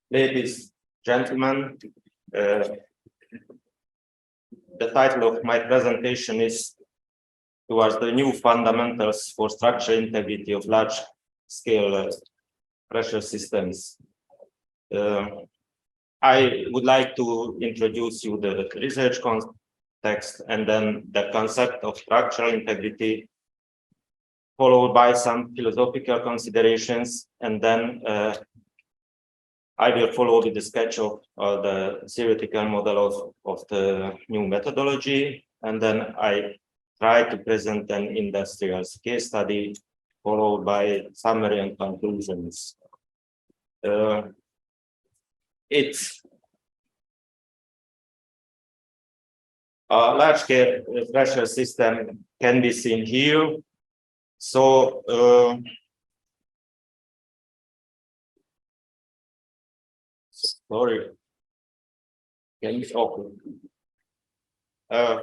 Ladies, gentlemen, the title of my presentation is Towards the New Fundamentals for Structural Integrity of Large-Scale Pressure Systems. I would like to introduce you the research context and then the concept of structural integrity, followed by some philosophical considerations, and then I will follow with the sketch of the theoretical model of the new methodology, and then I try to present an industrial case study, followed by summary and conclusions. It's a large-scale pressure system can be seen here. So sorry.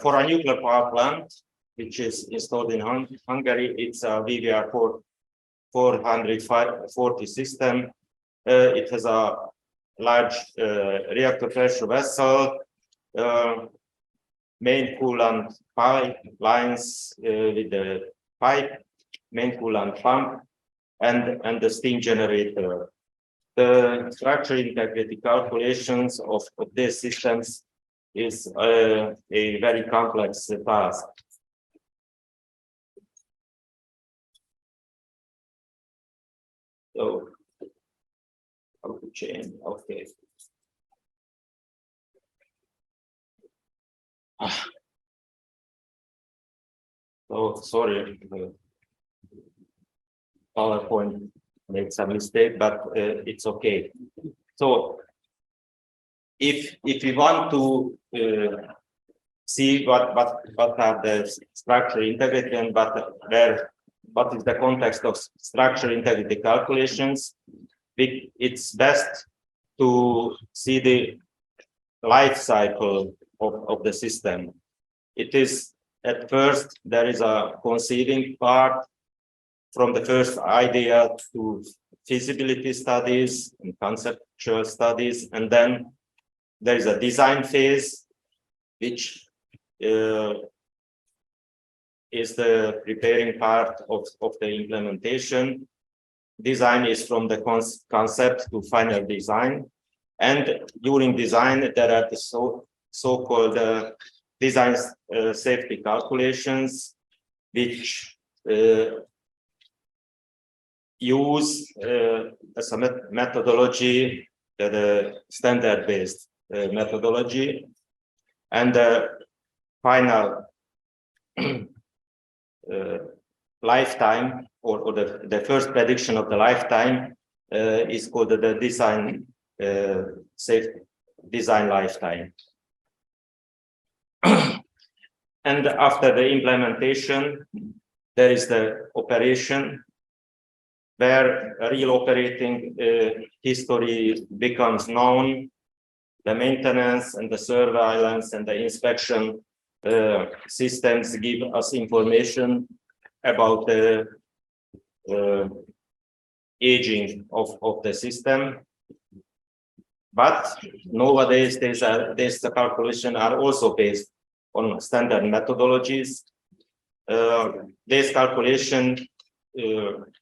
For a nuclear power plant, which is installed in Hungary, it's a VVR 440 system. It has a large reactor pressure vessel, main coolant pipe lines with the pipe, main coolant pump, and the steam generator. The structural integrity calculations of these systems is a very complex task. So, how to change? Okay. So sorry, PowerPoint made some mistake, but it's okay. So if we want to see what are the structural integrity and what is the context of structural integrity calculations, it's best to see the life cycle of the system. It is at first there is a conceiving part, from the first idea to feasibility studies and conceptual studies, and then there is a design phase, which is the preparing part of the implementation. Design is from the concept to final design, and during design there are the so-called design safety calculations, which use as a methodology, the standard-based methodology, and the final lifetime, or the first prediction of the lifetime is called the design safe design lifetime. And after the implementation, there is the operation, where a real operating history becomes known. The maintenance and the surveillance and the inspection systems give us information about the aging of the system. But nowadays, these calculations are also based on standard methodologies. These calculations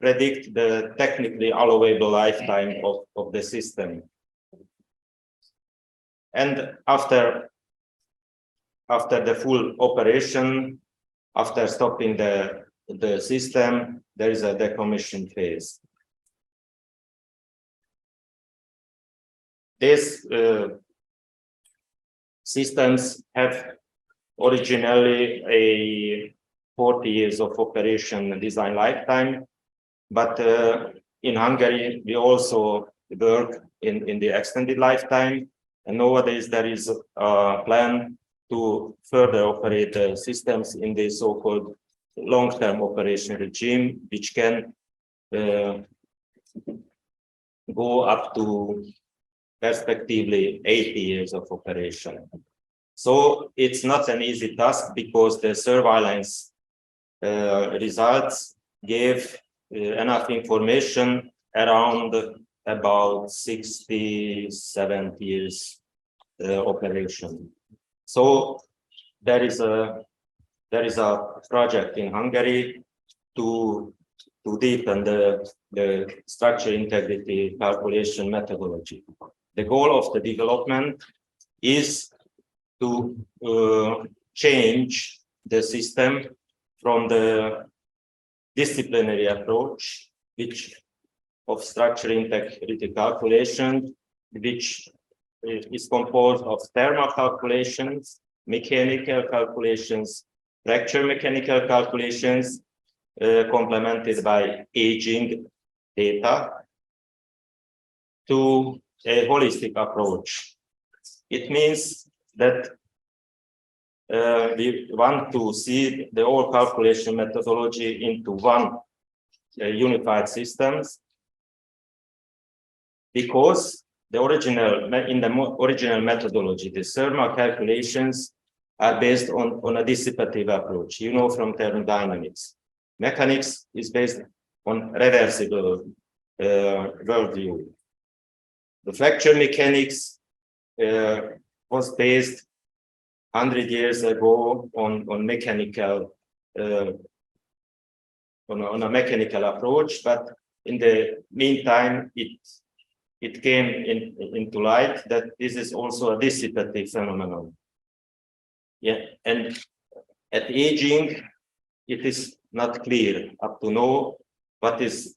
predict the technically allowable lifetime of the system. And after the full operation, after stopping the system, there is a decommission phase. These systems have originally a 40 years of operation design lifetime, but in Hungary we also work in the extended lifetime, and nowadays there is a plan to further operate the systems in the so-called long-term operation regime, which can go up to respectively 80 years of operation. So it's not an easy task, because the surveillance results gave enough information around about 60, 70 years operation. So there is a project in Hungary to deepen the structure integrity calculation methodology. The goal of the development is to change the system from the disciplinary approach, which of structure integrity calculation, which is composed of thermal calculations, mechanical calculations, fracture mechanical calculations, complemented by aging data, to a holistic approach. It means that we want to see the whole calculation methodology into one unified systems, because in the original methodology, the thermal calculations are based on a dissipative approach, you know, from thermodynamics. Mechanics is based on reversible worldview. The fracture mechanics was based 100 years ago on mechanical on a mechanical approach, but in the meantime it came into light that this is also a dissipative phenomenon. Yeah, and at aging, it is not clear up to know what is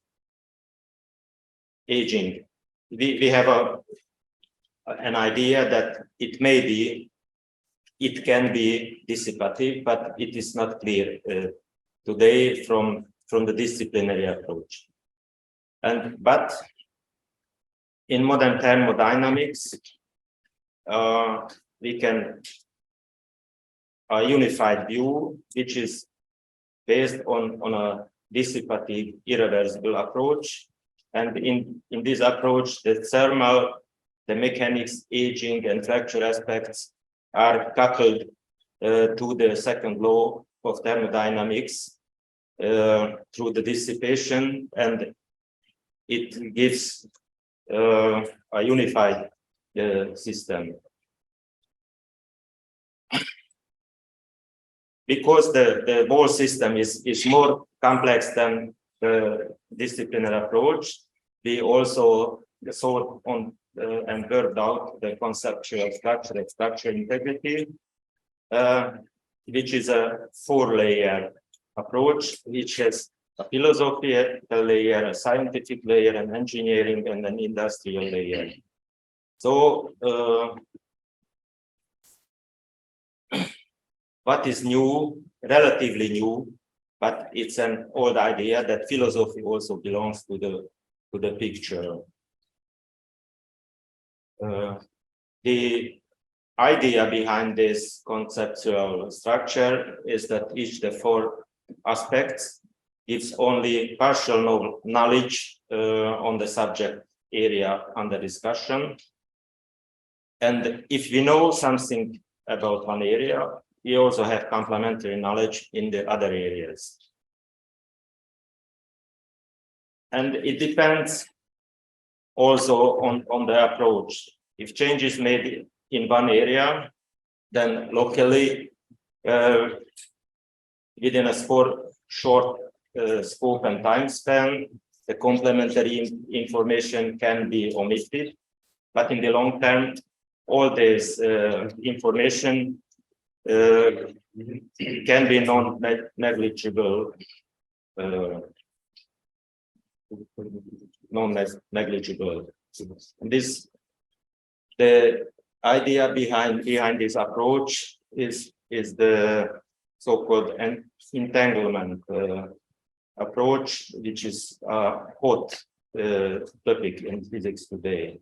aging. We have an idea that it can be dissipative, but it is not clear today from the disciplinary approach. But in modern thermodynamics, we can a unified view, which is based on a dissipative, irreversible approach. And in this approach, the thermal, the mechanics, aging, and fracture aspects are coupled to the second law of thermodynamics through the dissipation, and it gives a unified system. Because the whole system is more complex than the disciplinary approach, we also sought on and worked out the conceptual structure integrity, which is a 4-layer approach, which has a philosophical layer, a scientific layer, an engineering, and an industrial layer. So what is new, relatively new, but it's an old idea that philosophy also belongs to the picture. The idea behind this conceptual structure is that each of the 4 aspects gives only partial knowledge on the subject area under discussion. And if we know something about one area, we also have complementary knowledge in the other areas. And it depends also on the approach. If change is made in one area, then locally, within a short scope and time span, the complementary information can be omitted. But in the long term, all this information can be non-negligible. The idea behind this approach is the so-called entanglement approach, which is a hot topic in physics today.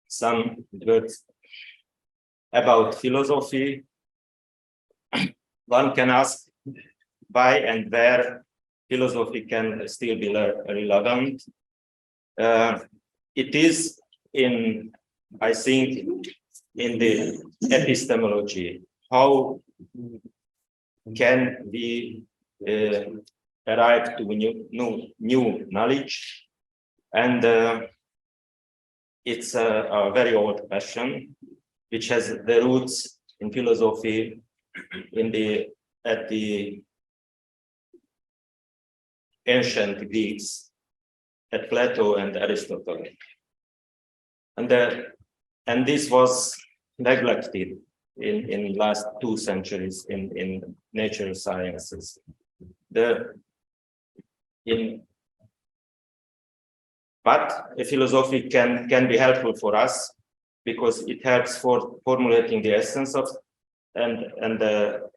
Some words about philosophy. One can ask why and where philosophy can still be relevant. It is I think, in the epistemology. How can we arrive to new knowledge And it's a very old question, which has the roots in philosophy at the ancient Greeks, at Plato and Aristotle. And this was neglected in last 2 centuries in natural sciences. But a philosophy can be helpful for us because it helps for formulating the essence of and the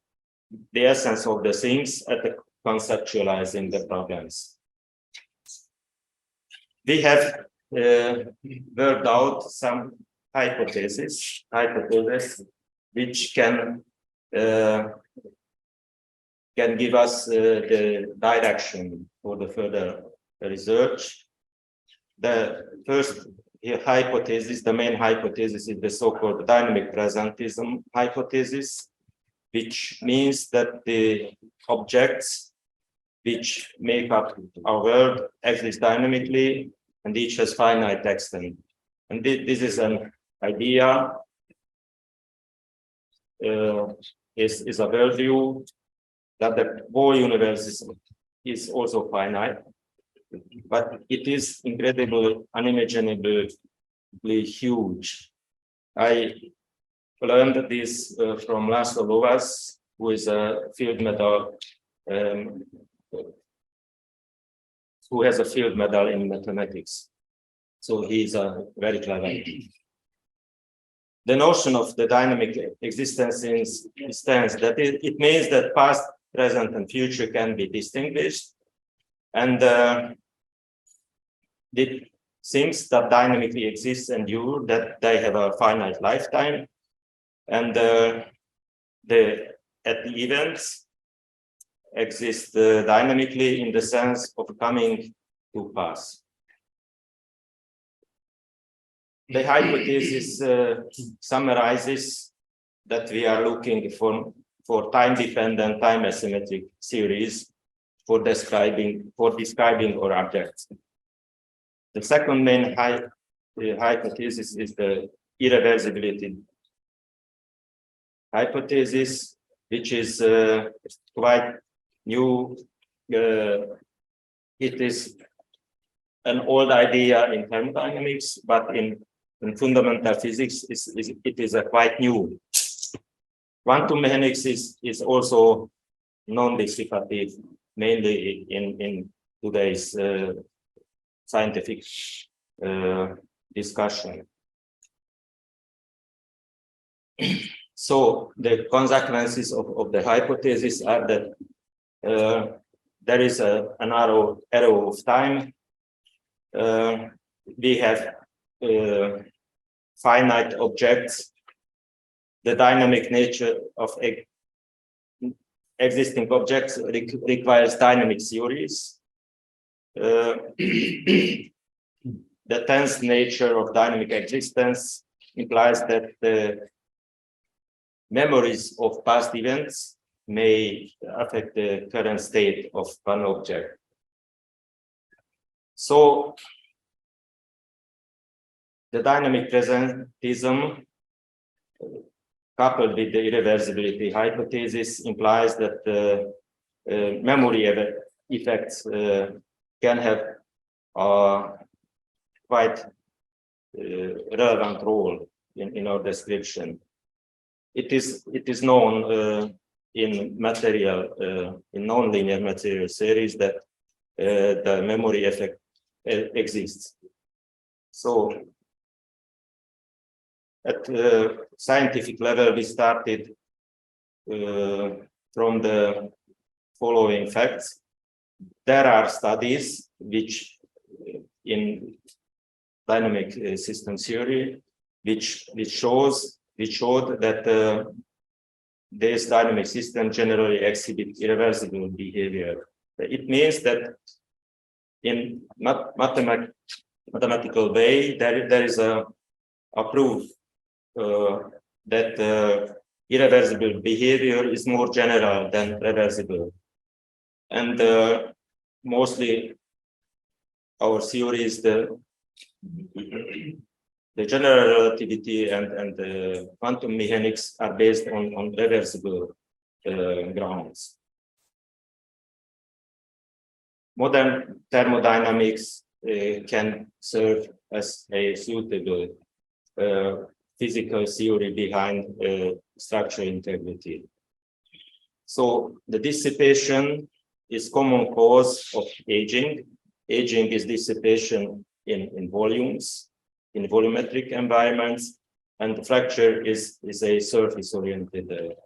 essence of the things at the conceptualizing the problems. We have worked out some hypotheses which can give us the direction for the further research. The first hypothesis, the main hypothesis, is the so-called dynamic presentism hypothesis, which means that the objects which make up our world exist dynamically and each has finite extent. And this is an idea, is a worldview that the whole universe is also finite, but it is incredibly, unimaginably huge. I learned this from Laszlo Lovász, who is a field medal, who has a field medal in mathematics. So he's a very clever. The notion of the dynamic existence stands that it means that past, present, and future can be distinguished, and the things that dynamically exist and endure, that they have a finite lifetime, and the events exist dynamically in the sense of coming to pass. The hypothesis summarizes that we are looking for time-dependent, time-asymmetric theories for describing our objects. The second main hypothesis is the irreversibility hypothesis, which is quite new. It is an old idea in thermodynamics, but in fundamental physics, it is a quite new. Quantum mechanics is also non-dissipative, mainly in today's scientific discussion. So the consequences of the hypothesis are that there is an arrow of time. We have finite objects. The dynamic nature of existing objects requires dynamic theories. The tense nature of dynamic existence implies that the memories of past events may affect the current state of one object. So the dynamic presentism coupled with the irreversibility hypothesis implies that memory effects can have a quite relevant role in our description. It is known in nonlinear material theories that the memory effect exists. So at scientific level, we started from the following facts. There are studies which in dynamic system theory which showed that this dynamic system generally exhibit irreversible behavior. It means that in mathematical way there is a proof that irreversible behavior is more general than reversible, and mostly our theory is the general relativity and the quantum mechanics are based on reversible grounds. Modern thermodynamics can serve as a suitable physical theory behind structural integrity. So the dissipation is common cause of aging. Aging is dissipation in volumes, in volumetric environments, and the fracture is a surface-oriented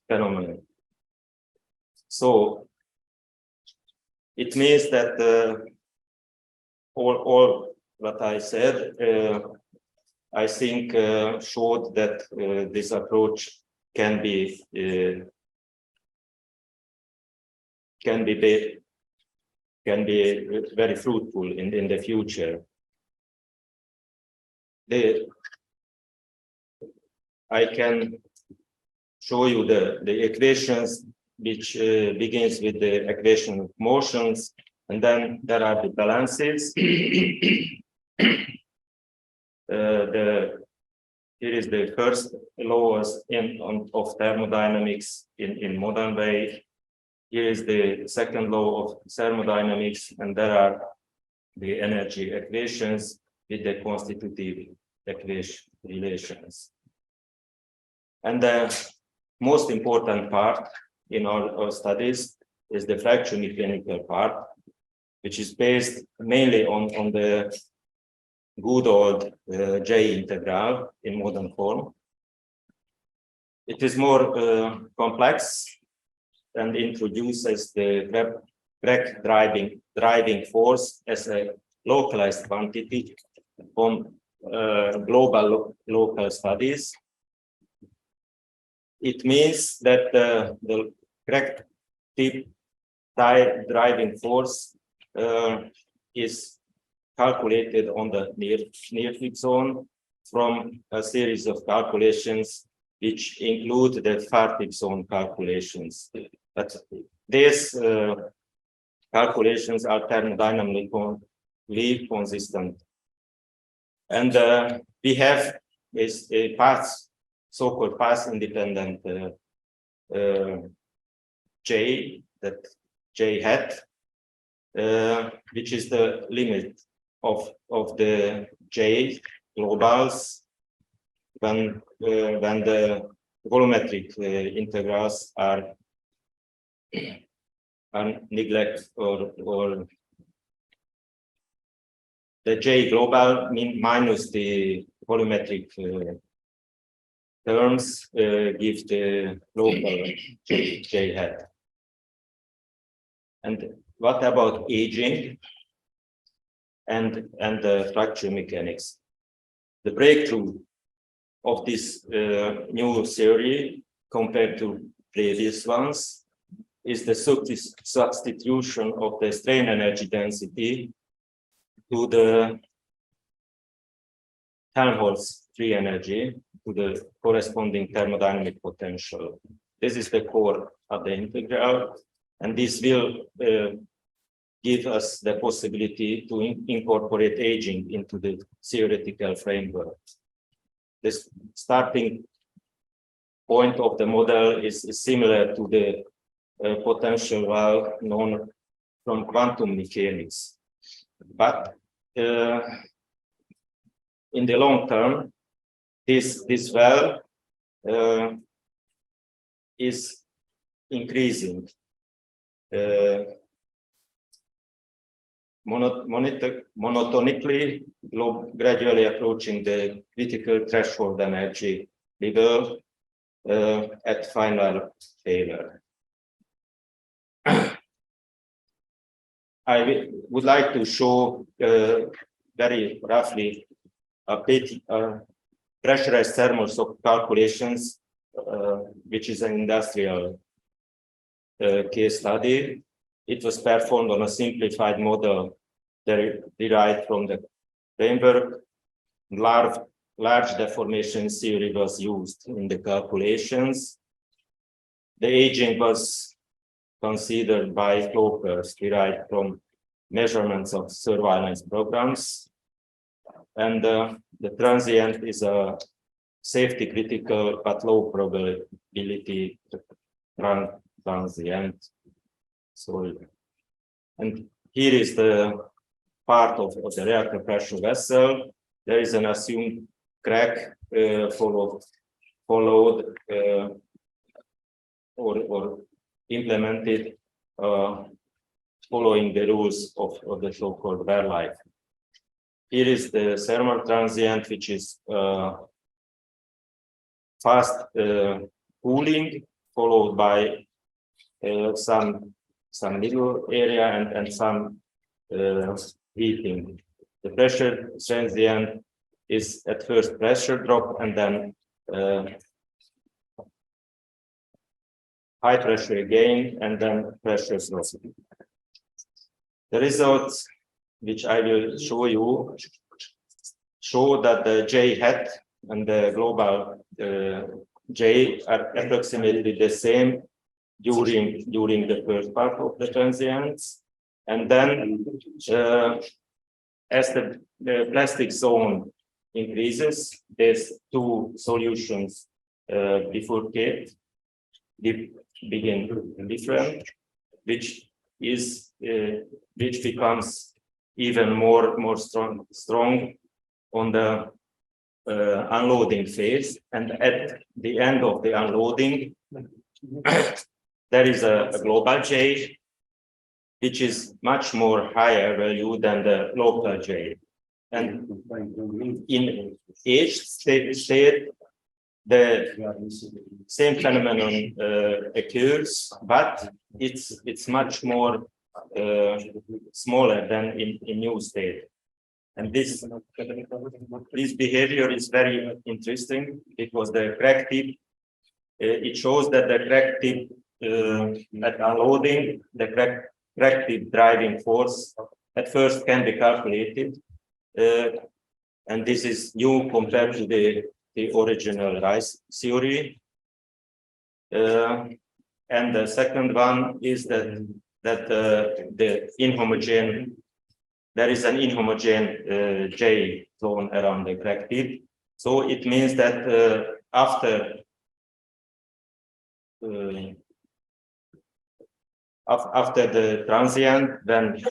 phenomenon. So it means that all what I said, I think showed that this approach can be very fruitful in the future. I can show you the equations which begins with the equation of motions, and then there are the balances. Here is the first law of thermodynamics in modern way. Here is the second law of thermodynamics, and there are the energy equations with the constitutive relations. And the most important part in our studies is the fracture mechanical part, which is based mainly on the good old J integral in modern form. It is more complex and introduces the Bragg driving force as a localized quantity from global local studies. It means that the Bragg tip driving force is calculated on the near field zone from a series of calculations which include the far field zone calculations. But these calculations are thermodynamically consistent. And we have a path, so-called path-independent J, that J hat, which is the limit of the J globals when the volumetric integrals are neglected, or the J global minus the volumetric terms give the local J hat. And what about aging and the fracture mechanics? The breakthrough of this new theory compared to previous ones is the substitution of the strain energy density to the Helmholtz free energy, to the corresponding thermodynamic potential. This is the core of the integral, and this will give us the possibility to incorporate aging into the theoretical framework. The starting point of the model is similar to the potential valve known from quantum mechanics. But in the long term, this valve is increasing. Monotonically, gradually approaching the critical threshold energy level at final failure. I would like to show very roughly a pressurized thermal calculations, which is an industrial case study. It was performed on a simplified model derived from the framework. Large deformation theory was used in the calculations. The aging was considered by flow curves derived from measurements of surveillance programs. And the transient is a safety critical but low probability transient. So, and here is the part of the reactor pressure vessel. There is an assumed crack followed or implemented following the rules of the so-called wear life. Here is the thermal transient, which is fast cooling, followed by some little area and some heating. The pressure transient is at first pressure drop and then high pressure again, and then pressure drop. The results, which I will show you, show that the J hat and the global J are approximately the same during the first part of the transients, and then as the plastic zone increases, these two solutions bifurcate, begin different, which becomes even more strong on the unloading phase, and at the end of the unloading, there is a global J, which is much more higher value than the local J. And in each state, the same phenomenon occurs, but it's much more smaller than in new state. And this behavior is very interesting because the crack tip, it shows that the crack tip at unloading, the crack tip driving force at first can be calculated, and this is new compared to the original Rice theory. And the second one is that the inhomogeneous, there is an inhomogeneous J zone around the crack tip. So it means that after the transient, then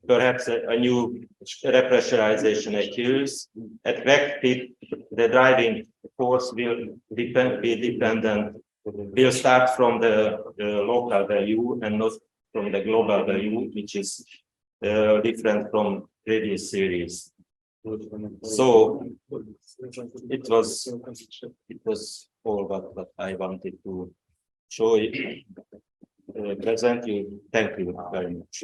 perhaps a new repressurization occurs. At crack tip, the driving force will be dependent, will start from the local value and not from the global value, which is different from previous series. So it was all what I wanted to show you, present you. Thank you very much.